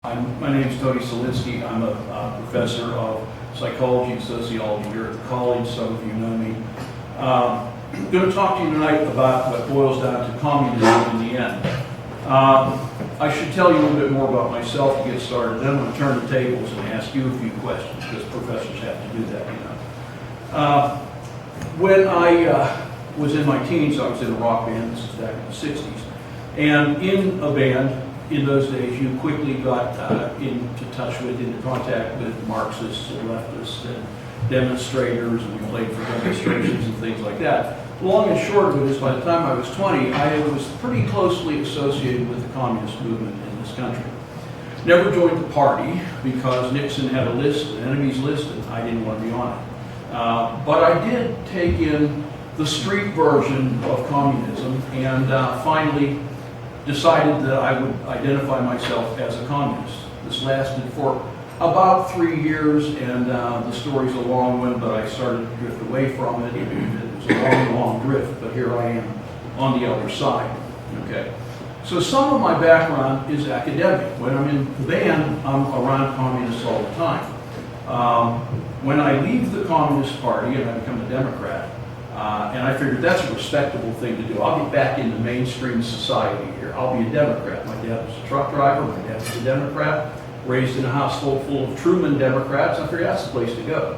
My name is Tony Salinski. I'm a professor of psychology and sociology here at the college. Some of you know me. I'm going to talk to you tonight about what boils down to communism in the end. I should tell you a little bit more about myself to get started. Then I'm going to turn the tables and ask you a few questions, because professors have to do that, you know. When I was in my teens, I was in a rock band. This is back in the 60s. And in a band, in those days, you quickly got into contact with Marxists and leftists and demonstrators, and we played for demonstrations and things like that. Long and short of it is, by the time I was 20, I was pretty closely associated with the communist movement in this country. Never joined the party because Nixon had a list, an enemies list, and I didn't want to be on it. But I did take in the street version of communism, and finally decided that I would identify myself as a communist. This lasted for about 3 years, and the story's a long one, but I started to drift away from it. It was a long, long drift, but here I am on the other side. Okay. So some of my background is academic. When I'm in the band, I'm around communists all the time. When I leave the Communist Party and I become a Democrat, and I figured that's a respectable thing to do. I'll get back into mainstream society here. I'll be a Democrat. My dad was a truck driver. My dad was a Democrat. Raised in a household full of Truman Democrats. I figured that's the place to go.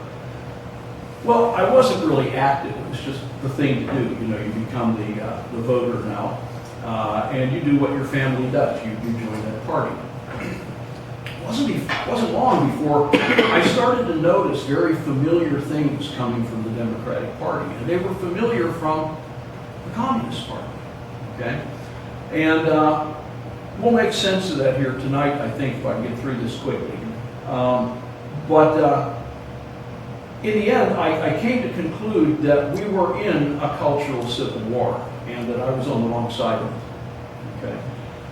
Well, I wasn't really active. It was just the thing to do. You know, you become the voter now, and you do what your family does. You join that party. It wasn't long before I started to notice very familiar things coming from the Democratic Party, and they were familiar from the Communist Party. Okay, and we'll make sense of that here tonight, I think, if I can get through this quickly. But in the end, I came to conclude that we were in a cultural civil war, and that I was on the wrong side of it. Okay.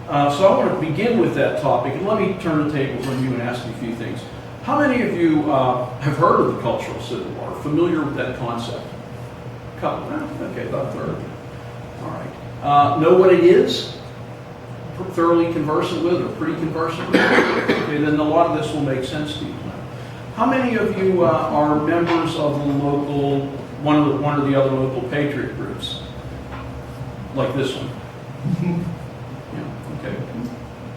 So I want to begin with that topic, and let me turn the tables on you and ask you a few things. How many of you have heard of the Cultural Civil War, familiar with that concept? A couple, okay, about a third. All right. Know what it is? Thoroughly conversant with, or pretty conversant with? Okay, then a lot of this will make sense to you. How many of you are members of the local, one or the other local patriot groups, like this one? Okay,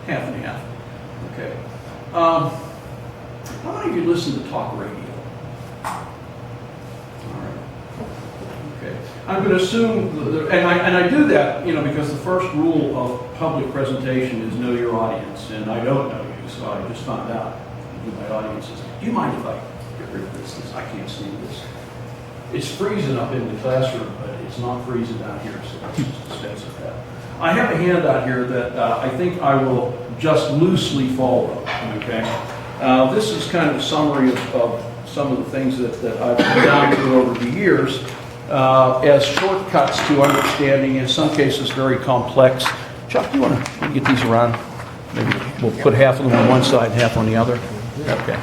half and half. Okay. How many of you listen to talk radio? All right. Okay. I'm going to assume, and I do that, you know, because the first rule of public presentation is know your audience, and I don't know you, so I just found out who my audience is. Do you mind if I get rid of this? I can't see this. It's freezing up in the classroom, but it's not freezing down here, so let's just dispense with that. I have a handout here that I think I will just loosely follow, okay? This is kind of a summary of some of the things that I've come down to over the years as shortcuts to understanding, in some cases very complex. Chuck, do you want to get these around? Maybe we'll put half of them on one side, half on the other. Okay.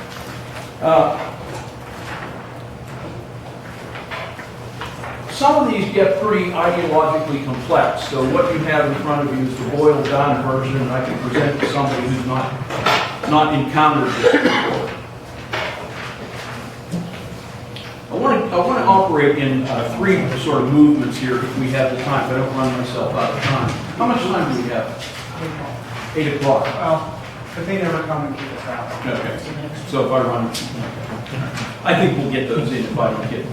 Some of these get pretty ideologically complex, so what you have in front of you is the boiled down version, and I can present to somebody who's not encountered this before. I want to operate in three sort of movements here if we have the time, if I don't run myself out of time. How much time do we have? 8 o'clock. Well, but they never come and keep us out. Okay, so if I run, I think we'll get those in if I don't get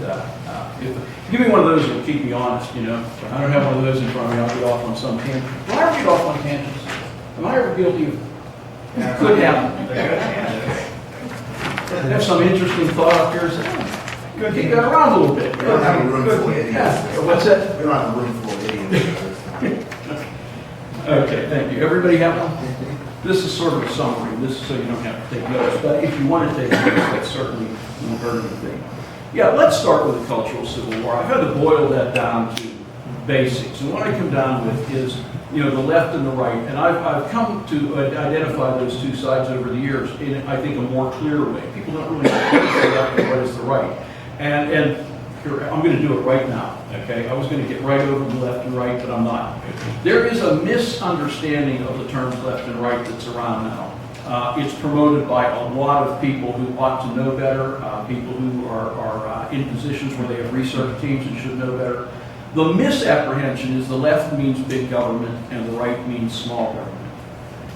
give me one of those that will keep me honest, you know. I don't have one of those in front of me, I'll get off on some tangent. Do I ever get off on tangents? Am I ever guilty of? Could happen. Have some interesting thought up here. Good, keep that around a little bit. We don't have a room for idiots. Yeah. What's that? We don't have a room for idiots. Okay, thank you. Everybody have one? This is sort of a summary. This is so you don't have to take notes, but if you want to take notes, that's certainly won't hurt anything. Yeah, let's start with the Cultural Civil War. I've had to boil that down to basics, and what I come down with is, you know, the left and the right, and I've come to identify those two sides over the years in, I think, a more clear way. People don't really know what is the left and what is the right, and here, I'm going to do it right now. Okay, I was going to get right over the left and right, but I'm not. There is a misunderstanding of the terms left and right that's around now. It's promoted by a lot of people who ought to know better, people who are in positions where they have research teams and should know better. The misapprehension is the left means big government and the right means small government.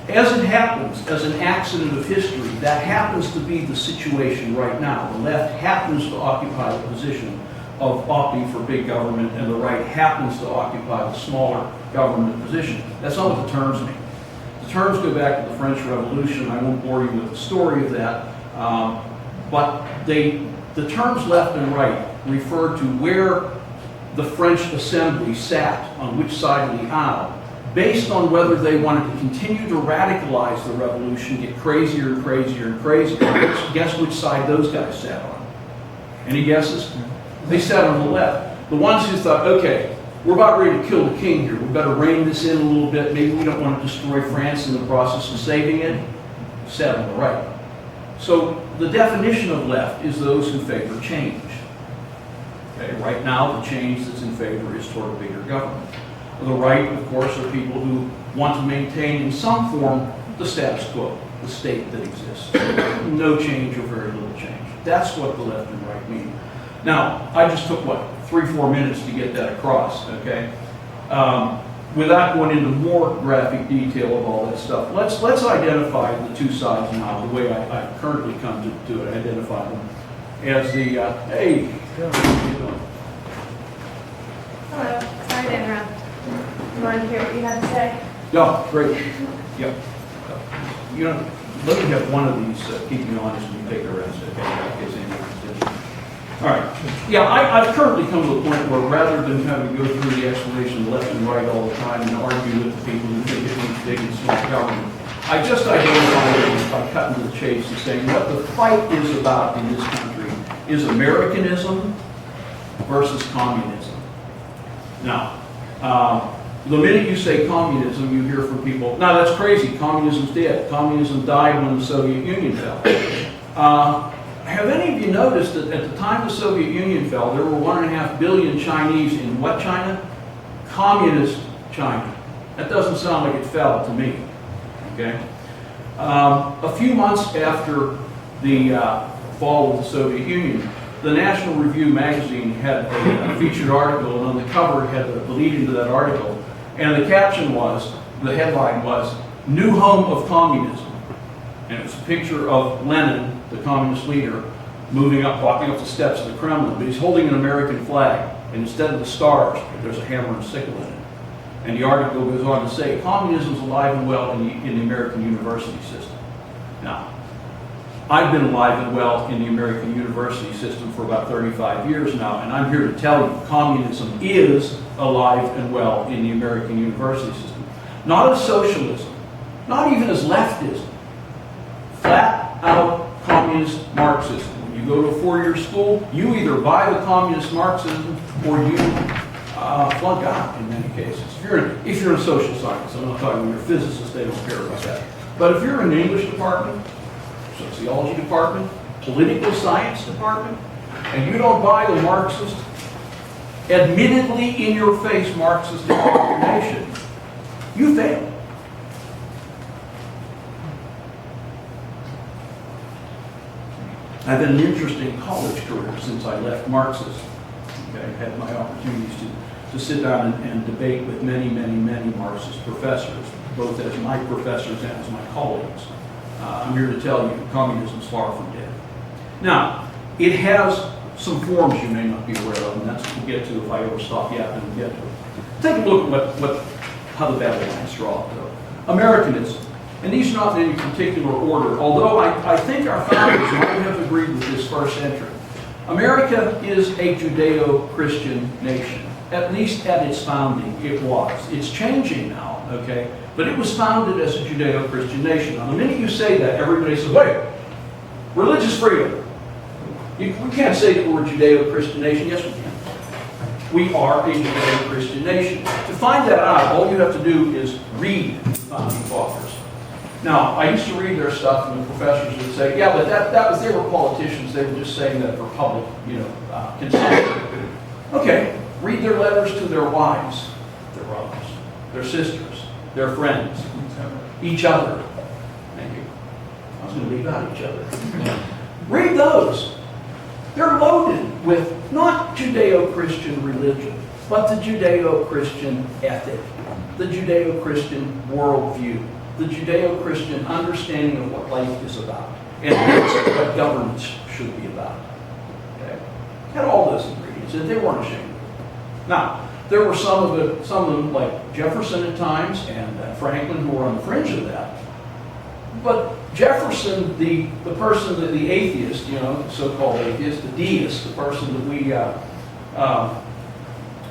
As it happens, as an accident of history, that happens to be the situation right now. The left happens to occupy the position of opting for big government, and the right happens to occupy the smaller government position. That's not what the terms mean. The terms go back to the French Revolution. I won't bore you with the story of that, but the terms left and right refer to where the French assembly sat on which side of the aisle, based on whether they wanted to continue to radicalize the revolution, get crazier and crazier and crazier. Guess which side those guys sat on? Any guesses? They sat on the left. The ones who thought, okay, we're about ready to kill the king here. We've got to rein this in a little bit. Maybe we don't want to destroy France in the process of saving it. Sat on the right. So the definition of left is those who favor change. Okay, right now, the change that's in favor is toward a bigger government. The right, of course, are people who want to maintain in some form the status quo, the state that exists. No change or very little change. That's what the left and right mean. Now, I just took, 3-4 minutes to get that across, okay? Without going into more graphic detail of all that stuff, let's identify the two sides now, the way I currently come to it, identify them as the, hey, how are you doing? Hello, sorry to interrupt. You want to hear what you have to say? No, great. Yep. You know, let me have one of these keep me honest when you take a rest, okay? In case anyone's interested. All right. Yeah, I've currently come to a point where rather than having to go through the explanation left and right all the time and argue with the people who think it needs big and small government, I just identify it by cutting to the chase and saying what the fight is about in this country is Americanism versus communism. Now, the minute you say communism, you hear from people, no, that's crazy, communism's dead. Communism died when the Soviet Union fell. Have any of you noticed that at the time the Soviet Union fell, there were 1.5 billion Chinese in what China? Communist China. That doesn't sound like it fell to me, okay? A few months after the fall of the Soviet Union, the National Review magazine had a featured article, and on the cover it had the lead into that article, and the caption was, the headline was, "New Home of Communism." And it was a picture of Lenin, the communist leader, walking up the steps of the Kremlin, but he's holding an American flag, and instead of the stars, there's a hammer and sickle in it. And the article goes on to say, communism is alive and well in the American university system. Now, I've been alive and well in the American university system for about 35 years now, and I'm here to tell you, communism is alive and well in the American university system. Not as socialism, not even as leftism. Flat out communist Marxism. When you go to a 4-year school, you either buy the communist Marxism or you flunk out in many cases. If you're in social science, I'm not talking about your physicists, they don't care about that. But if you're in the English department, sociology department, political science department, and you don't buy the Marxist, admittedly in your face Marxist indoctrination, you fail. I've had an interesting college career since I left Marxism. Okay, I've had my opportunities to sit down and debate with many, many, many Marxist professors, both as my professors and as my colleagues. I'm here to tell you, communism is far from dead. Now, it has some forms you may not be aware of, and that's what we'll get to if I ever stop yapping and get to it. Take a look at how the battle lines draw up, though. Americanism. And these are not in any particular order, although I think our founders might have agreed with this first entry. America is a Judeo-Christian nation. At least at its founding, it was. It's changing now, okay? But it was founded as a Judeo-Christian nation. Now, the minute you say that, everybody says, wait, religious freedom. We can't say that we're a Judeo-Christian nation. Yes, we can. We are a Judeo-Christian nation. To find that out, all you have to do is read the founding fathers. Now, I used to read their stuff, and the professors would say, yeah, but they were politicians. They were just saying that for public, consumption. Okay, read their letters to their wives, their brothers, their sisters, their friends, each other. Thank you. was going to leave out each other. Read those. They're loaded with not Judeo-Christian religion, but the Judeo-Christian ethic, the Judeo-Christian worldview, the Judeo-Christian understanding of what life is about, and what governance should be about. Okay? Had all those ingredients, and they weren't ashamed of it. Now, there were some of them, like Jefferson at times, and Franklin, who were on the fringe of that. But Jefferson, the person, the atheist, so-called atheist, the deist, the person that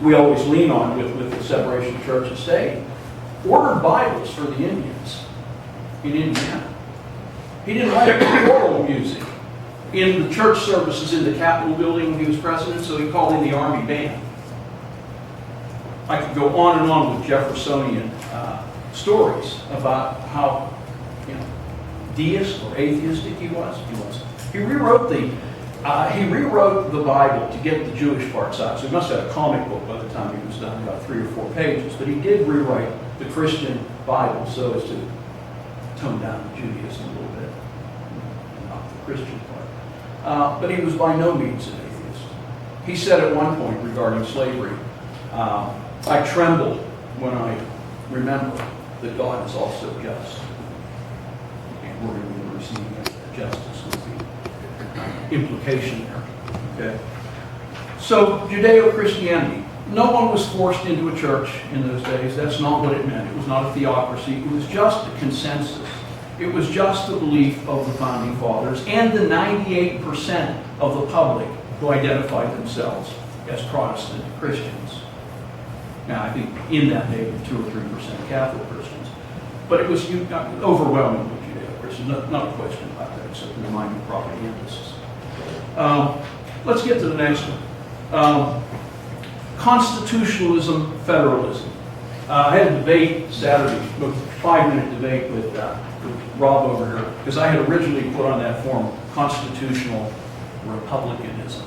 we always lean on with the separation of church and state, ordered Bibles for the Indians in Indiana. He didn't like choral music in the church services in the Capitol building when he was president, so he called in the Army band. I could go on and on with Jeffersonian stories about how deist or atheistic he was. He rewrote the Bible to get the Jewish parts out. So he must have had a comic book by the time he was done, about 3 or 4 pages. But he did rewrite the Christian Bible so as to tone down the Judaism a little bit, not the Christian part. But he was by no means an atheist. He said at one point regarding slavery, I tremble when I remember that God is also just. And we're going to receive justice with the implication there. Okay? So, Judeo-Christianity. No one was forced into a church in those days. That's not what it meant. It was not a theocracy. It was just a consensus. It was just the belief of the Founding Fathers and the 98% of the public who identified themselves as Protestant Christians. Now, I think in that maybe 2 or 3% Catholic Christians. But it was overwhelmingly Judeo-Christian. Not a question about that, except in the mind of propagandists. Let's get to the next one. Constitutionalism, federalism. I had a debate Saturday, a 5-minute debate with Rob over here, because I had originally put on that form constitutional republicanism.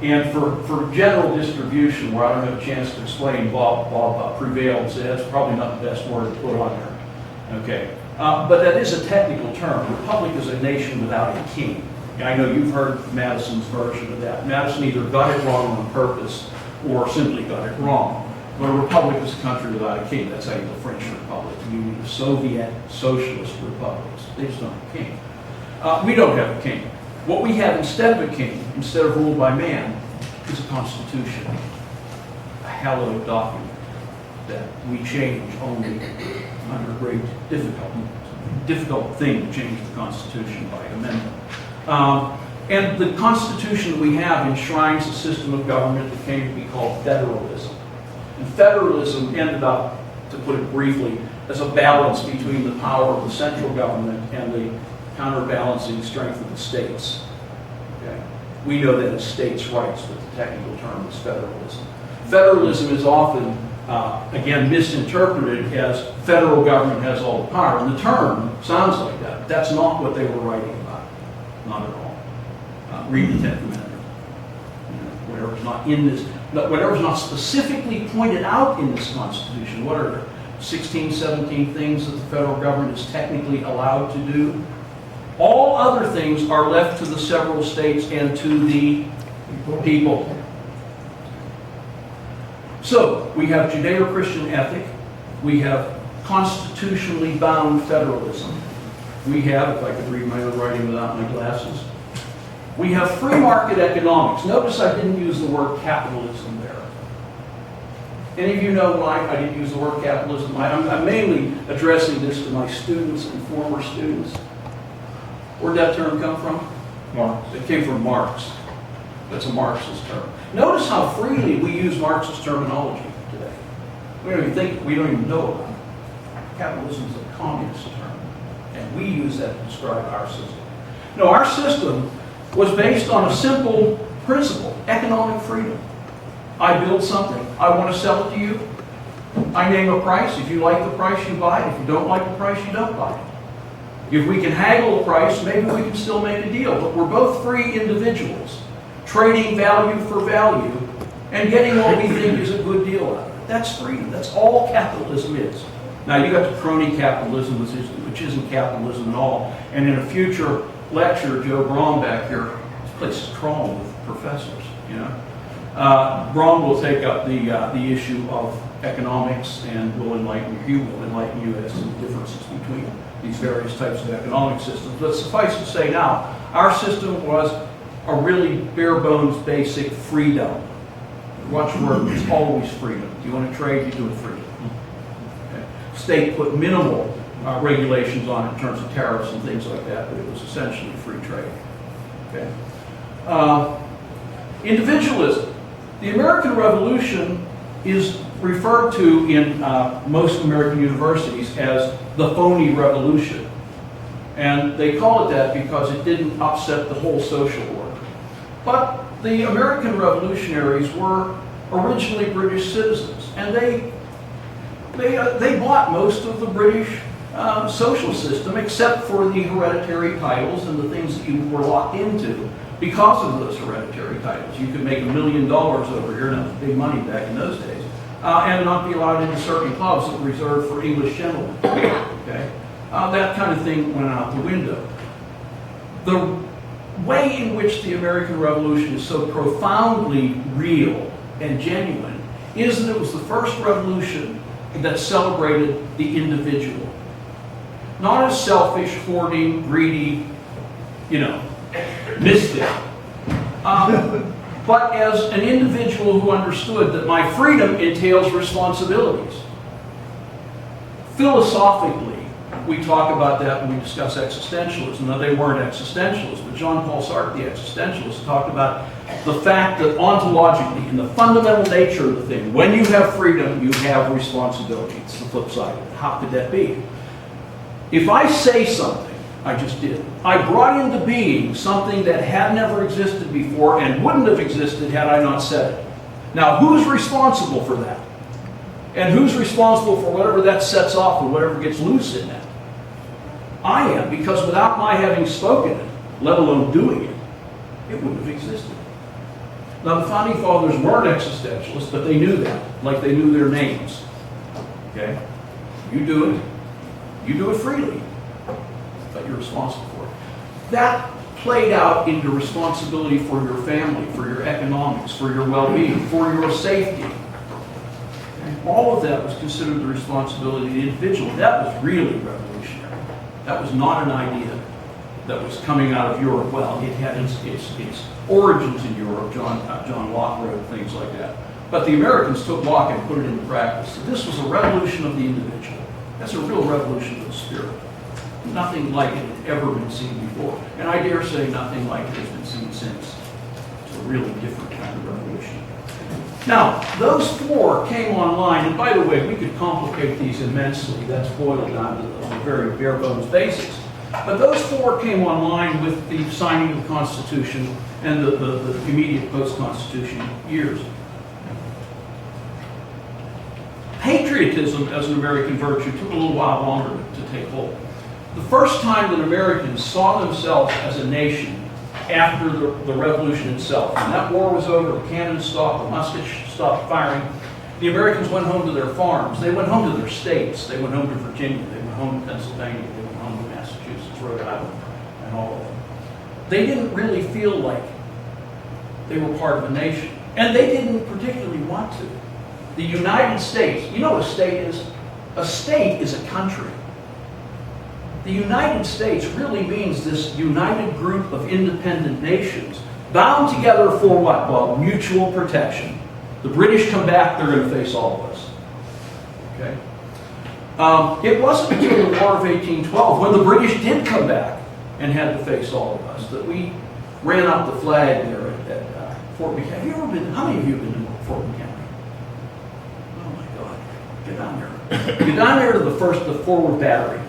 And for general distribution, where I don't have a chance to explain, Bob prevailed and said that's probably not the best word to put on there. Okay, but that is a technical term. Republic is a nation without a king. I know you've heard Madison's version of that. Madison either got it wrong on purpose or simply got it wrong. But a republic is a country without a king. That's how you do the French Republic, the Union of Soviet Socialist Republics. They just don't have a king. We don't have a king. What we have instead of a king, instead of ruled by man, is a constitution, a hallowed document that we change only under great difficult thing to change the Constitution by amendment. And the Constitution that we have enshrines a system of government that came to be called federalism. And federalism ended up, to put it briefly, as a balance between the power of the central government and the counterbalancing strength of the states. Okay? We know that as states' rights, but the technical term is federalism. Federalism is often, again, misinterpreted as federal government has all the power. And the term sounds like that. But that's not what they were writing about. Not at all. Read the 10th Amendment. Whatever's not in this, whatever's not specifically pointed out in this Constitution. What are 16, 17 things that the federal government is technically allowed to do? All other things are left to the several states and to the people. So, we have Judeo-Christian ethic. We have constitutionally bound federalism. We have, if I could read my own writing without my glasses, we have free market economics. Notice I didn't use the word capitalism there. Any of you know why I didn't use the word capitalism? I'm mainly addressing this to my students and former students. Where'd that term come from? Marx. It came from Marx. That's a Marxist term. Notice how freely we use Marxist terminology today. We don't even know about it. Capitalism is a communist term, and we use that to describe our system. No, our system was based on a simple principle: economic freedom. I build something, I want to sell it to you. I name a price. If you like the price, you buy it. If you don't like the price, you don't buy it. If we can haggle the price, maybe we can still make a deal. But we're both free individuals, trading value for value, and getting what we think is a good deal out of it. That's freedom. That's all capitalism is. Now you got the crony capitalism, which isn't capitalism at all. And in a future lecture, Joe Braun back here, this place is crawling with professors, you know. Braun will take up the issue of economics and he will enlighten you as to the differences between these various types of economic systems. But suffice to say now, our system was a really bare bones basic freedom. Watch the word, it's always freedom. Do you want to trade, you do it freely. Okay. State put minimal regulations on it in terms of tariffs and things like that, but it was essentially free trade. Okay. Individualism. The American Revolution is referred to in most American universities as the phony revolution. And they call it that because it didn't upset the whole social order. But the American revolutionaries were originally British citizens, and they bought most of the British social system except for the hereditary titles and the things that you were locked into because of those hereditary titles. You could make $1 million over here, and that was big money back in those days, and not be allowed into certain clubs that were reserved for English gentlemen. Okay? That kind of thing went out the window. The way in which the American Revolution is so profoundly real and genuine is that it was the first revolution that celebrated the individual. Not as selfish, hoarding, greedy, misfit, but as an individual who understood that my freedom entails responsibilities. Philosophically, we talk about that when we discuss existentialism. Now, they weren't existentialists, but Jean Paul Sartre, the existentialist, talked about the fact that ontologically, in the fundamental nature of the thing, when you have freedom, you have responsibility. It's the flip side of it. How could that be? If I say something, I just did, I brought into being something that had never existed before and wouldn't have existed had I not said it. Now, who's responsible for that? And who's responsible for whatever that sets off or whatever gets loose in that? I am, because without my having spoken it, let alone doing it, it wouldn't have existed. Now, the Founding Fathers weren't existentialists, but they knew that, like they knew their names. Okay? You do it freely, but you're responsible for it. That played out into responsibility for your family, for your economics, for your well-being, for your safety. Okay? All of that was considered the responsibility of the individual. That was really revolutionary. That was not an idea that was coming out of Europe. Well, it had its origins in Europe. John Locke wrote things like that. But the Americans took Locke and put it into practice. So this was a revolution of the individual. That's a real revolution of the spirit. Nothing like it had ever been seen before. And I dare say nothing like it has been seen since. It's a really different kind of revolution. Now, those four came online, and by the way, we could complicate these immensely. That's boiled down to the very bare bones basics. But those four came online with the signing of the Constitution and the immediate post-Constitution years. Patriotism as an American virtue took a little while longer to take hold. The first time that Americans saw themselves as a nation after the revolution itself, when that war was over, the cannons stopped, the muskets stopped firing, the Americans went home to their farms. They went home to their states. They went home to Virginia. They went home to Pennsylvania. They went home to Massachusetts, Rhode Island, and all of them. They didn't really feel like they were part of a nation. And they didn't particularly want to. The United States, you know what a state is? A state is a country. The United States really means this united group of independent nations bound together for what? Well, mutual protection. The British come back, they're going to face all of us. Okay? It wasn't until the War of 1812, when the British did come back and had to face all of us, that we ran up the flag there at Fort McHenry. Have you ever been? How many of you have been to Fort McHenry? Oh my God! Get down there. Get down there to the forward battery,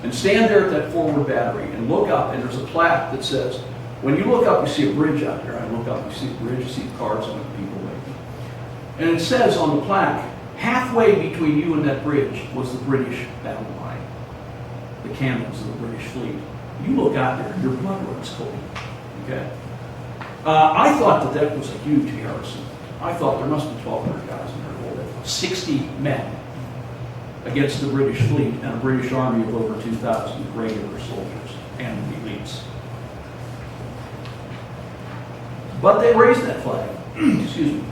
and stand there at that forward battery and look up. And there's a plaque that says, when you look up, you see a bridge out there. I look up, you see the bridge, you see the cars and the people waiting. And it says on the plaque, halfway between you and that bridge was the British battle line, the cannons of the British fleet. You look out there, your blood runs cold. Okay? I thought that was a huge garrison. I thought there must be 1,200 guys in there. 60 men. against the British fleet and a British army of over 2,000 regular soldiers and elites. But they raised that flag. Excuse me.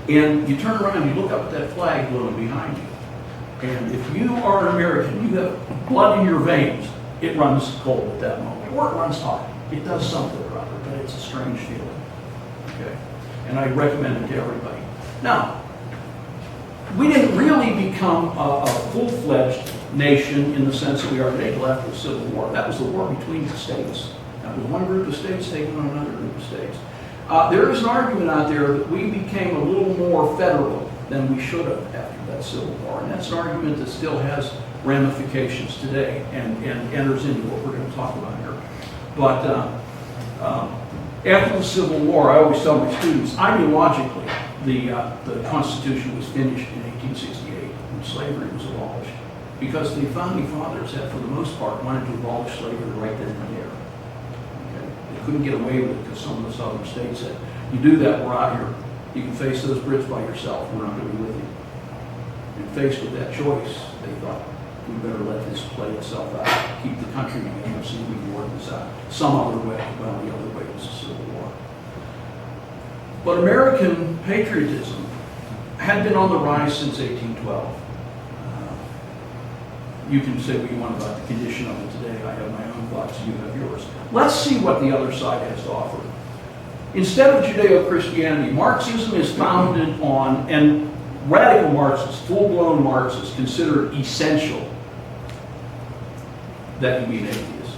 And you turn around, you look up at that flag glowing behind you. And if you are an American, you have blood in your veins, it runs cold at that moment. Or it runs hot. It does something or other, but it's a strange feeling. Okay? And I recommend it to everybody. Now, we didn't really become a full-fledged nation in the sense that we are today until after the Civil War. That was the war between the states. That was one group of states taking on another group of states. There is an argument out there that we became a little more federal than we should have after that Civil War. And that's an argument that still has ramifications today and enters into what we're going to talk about here. But after the Civil War, I always tell my students, ideologically, the Constitution was finished in 1868 when slavery was abolished. Because the Founding Fathers had, for the most part, wanted to abolish slavery right then and there. Okay? They couldn't get away with it because some of the southern states said, you do that, we're out here. You can face those Brits by yourself, we're not going to be with you. And faced with that choice, they thought, we better let this play itself out, keep the country together, see if we can work this out some other way. Well, the other way was the Civil War. But American patriotism had been on the rise since 1812. You can say what you want about the condition of it today. I have my own thoughts, you have yours. Let's see what the other side has to offer. Instead of Judeo-Christianity, Marxism is founded on, and radical Marxists, full-blown Marxists, consider it essential that you be an atheist.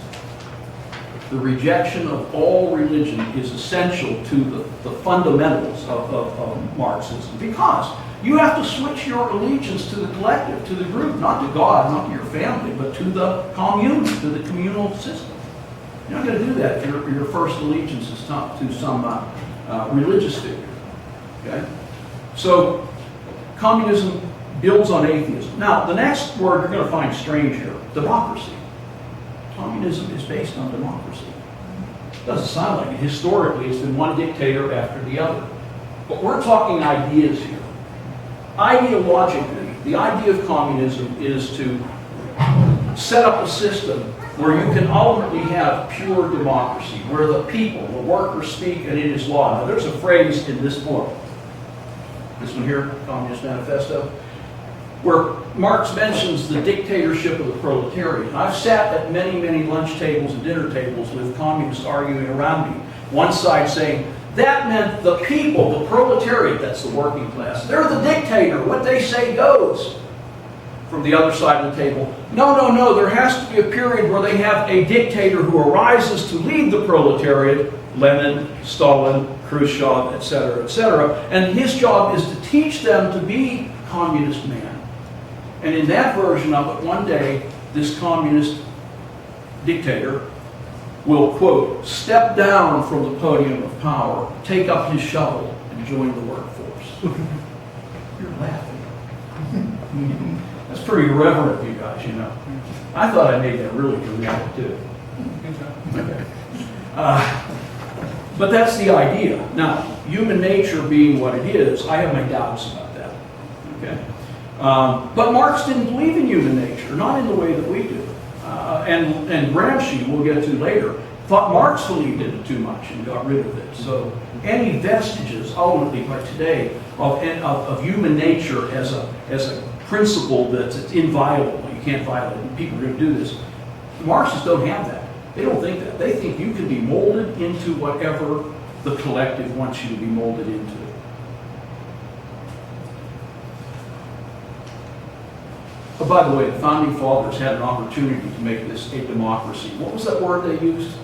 The rejection of all religion is essential to the fundamentals of Marxism, because you have to switch your allegiance to the collective, to the group, not to God, not to your family, but to the commune, to the communal system. You're not going to do that if your first allegiance is to some religious figure. Okay? So, communism builds on atheism. Now, the next word you're going to find strange here, democracy. Communism is based on democracy. Doesn't sound like it. Historically, it's been one dictator after the other. But we're talking ideas here. Ideologically, the idea of communism is to set up a system where you can ultimately have pure democracy, where the people, the workers speak and it is law. Now, there's a phrase in this book, this one here, Communist Manifesto, where Marx mentions the dictatorship of the proletariat. I've sat at many, many lunch tables and dinner tables with communists arguing around me. One side saying, that meant the people, the proletariat, that's the working class. They're the dictator. What they say goes. From the other side of the table, no, there has to be a period where they have a dictator who arises to lead the proletariat, Lenin, Stalin, Khrushchev, etc., and his job is to teach them to be communist man. And in that version of it, one day, this communist dictator will, quote, step down from the podium of power, take up his shovel, and join the workforce. You're laughing. That's pretty irreverent of you guys, you know. I thought I made that really dramatic, too. Okay. But that's the idea. Now, human nature being what it is, I have my doubts about that. Okay. But Marx didn't believe in human nature, not in the way that we do. And Gramsci, we'll get to later, thought Marx believed in it too much and got rid of it. So any vestiges, ultimately, by today, of human nature as a principle that's inviolable, you can't violate it, people are going to do this. The Marxists don't have that. They don't think that. They think you can be molded into whatever the collective wants you to be molded into. Oh, by the way, the Founding Fathers had an opportunity to make this a democracy. What was that word they used?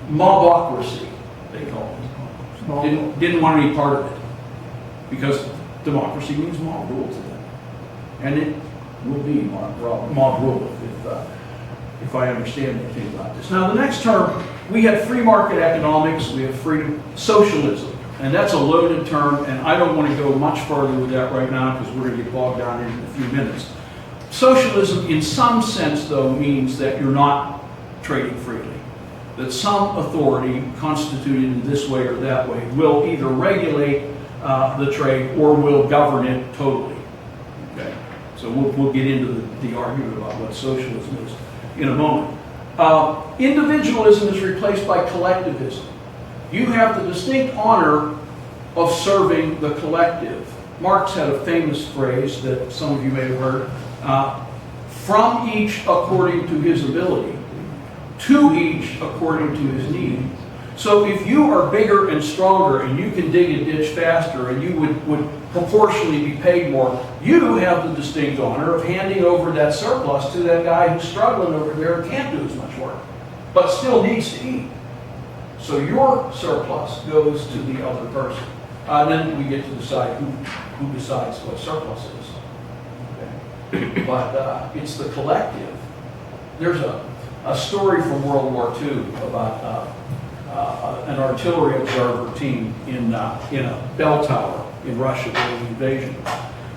Mobocracy, they called it. Didn't want any part of it. Because democracy means mob rule to them. And it will be mob rule if I understand anything about this. Now, the next term, we have free market economics, we have freedom, socialism. And that's a loaded term, and I don't want to go much further with that right now because we're going to get bogged down in a few minutes. Socialism, in some sense, though, means that you're not trading freely. That some authority, constituted in this way or that way, will either regulate the trade or will govern it totally. Okay? So we'll get into the argument about what socialism is in a moment. Individualism is replaced by collectivism. You have the distinct honor of serving the collective. Marx had a famous phrase that some of you may have heard, from each according to his ability, to each according to his need. So if you are bigger and stronger and you can dig a ditch faster and you would proportionally be paid more, you have the distinct honor of handing over that surplus to that guy who's struggling over there and can't do as much work, but still needs to eat. So your surplus goes to the other person. Then we get to decide who decides what surplus is. Okay. But it's the collective. There's a story from World War II about an artillery observer team in a bell tower in Russia during the invasion.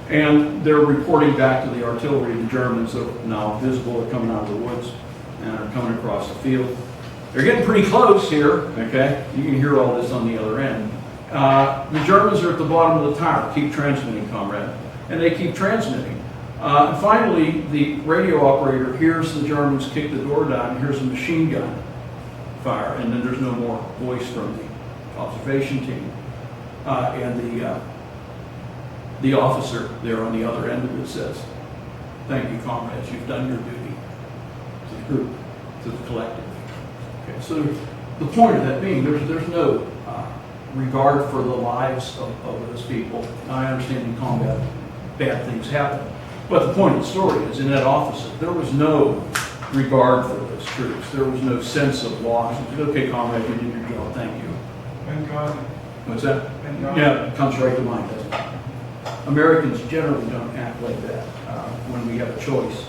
And they're reporting back to the artillery, the Germans are now visible, they're coming out of the woods and are coming across the field. They're getting pretty close here, okay? You can hear all this on the other end. The Germans are at the bottom of the tower. Keep transmitting, comrade. And they keep transmitting. And finally, the radio operator hears the Germans kick the door down and hears a machine gun fire. And then there's no more voice from the observation team. And the officer there on the other end of it says, "Thank you, comrades. You've done your duty to the group, to the collective." Okay, so the point of that being, there's no regard for the lives of those people. Now, I understand in combat bad things happen, but the point of the story is in that officer, there was no regard for those troops. There was no sense of loss. It was, okay, comrade, you did your job. Thank you. Thank God. What's that? Thank God. Yeah, it comes right to mind, doesn't it? Americans generally don't act like that when we have a choice.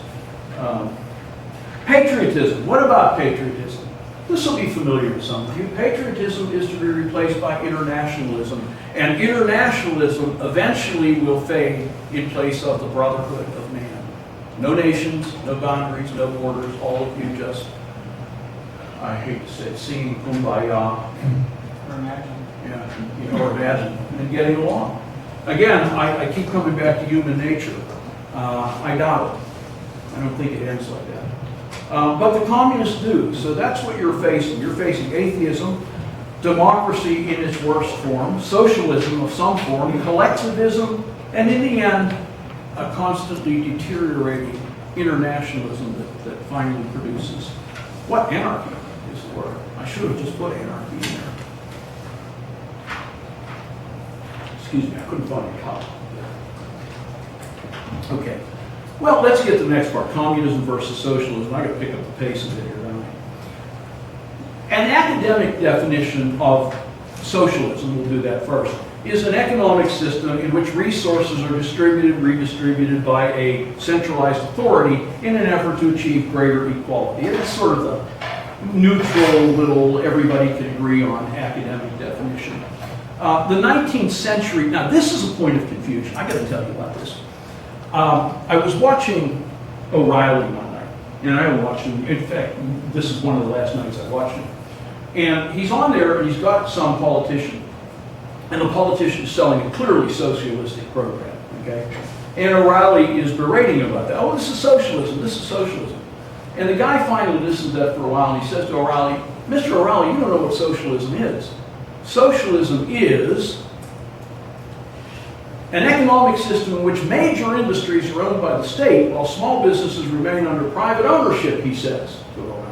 Patriotism. What about patriotism? This will be familiar to some of you. Patriotism is to be replaced by internationalism, and internationalism eventually will fade in place of the brotherhood of man. No nations, no boundaries, no borders, all of you just, I hate to say it, singing Kumbaya, Or imagine. or imagine, and getting along. Again, I keep coming back to human nature. I doubt it. I don't think it ends like that. But the communists do, so that's what you're facing. You're facing atheism, democracy in its worst form, socialism of some form, collectivism, and in the end, a constantly deteriorating internationalism that finally produces what? Anarchy is the word. I should have just put anarchy in there. Excuse me, I couldn't find a copy. Okay. Well, let's get to the next part, communism versus socialism. I got to pick up the pace a bit here, don't I? An academic definition of socialism, we'll do that first, is an economic system in which resources are distributed, redistributed by a centralized authority in an effort to achieve greater equality. It's sort of the neutral little, everybody can agree on academic definition. The 19th century, now this is a point of confusion. I got to tell you about this. I was watching O'Reilly one night, and I watched him. In fact, this is one of the last nights I watched him. And he's on there, and he's got some politician, and the politician is selling a clearly socialistic program, okay? And O'Reilly is berating him about that. Oh, this is socialism, this is socialism. And the guy finally listens to that for a while, and he says to O'Reilly, "Mr. O'Reilly, you don't know what socialism is. Socialism is an economic system in which major industries are owned by the state while small businesses remain under private ownership," he says to O'Reilly.